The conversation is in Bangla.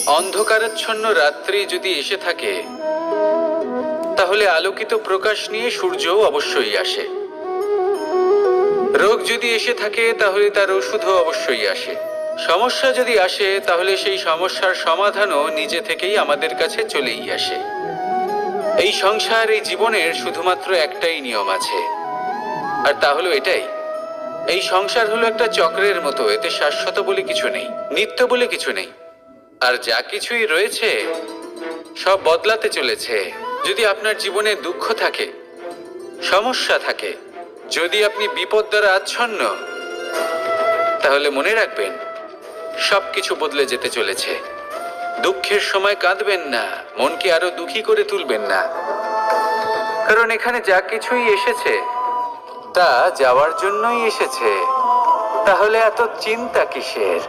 অন্ধকারাচ্ছন্ন রাত্রি যদি এসে থাকে, তাহলে আলোকিত প্রকাশ নিয়ে সূর্যও অবশ্যই আসে। রোগ যদি এসে থাকে, তাহলে তার ওষুধও অবশ্যই আসে। সমস্যা যদি আসে, তাহলে সেই সমস্যার সমাধানও নিজে থেকেই আমাদের কাছে চলেই আসে। এই সংসার, এই জীবনের শুধুমাত্র একটাই নিয়ম আছে, আর তা হলো এটাই: এই সংসার হলো একটা চক্রের মতো। এতে শাশ্বত বলে কিছু নেই, নিত্য বলে কিছু নেই। আর যা কিছুই রয়েছে সব বদলাতে চলেছে। যদি আপনার জীবনে দুঃখ থাকে, সমস্যা থাকে, যদি আপনি বিপদ দ্বারা আচ্ছন্ন, তাহলে মনে রাখবেন সবকিছু বদলে যেতে চলেছে। দুঃখের সময় কাঁদবেন না, মনকে আরো দুঃখী করে তুলবেন না, কারণ এখানে যা কিছুই এসেছে তা যাওয়ার জন্যই এসেছে। তাহলে এত চিন্তা কিসের?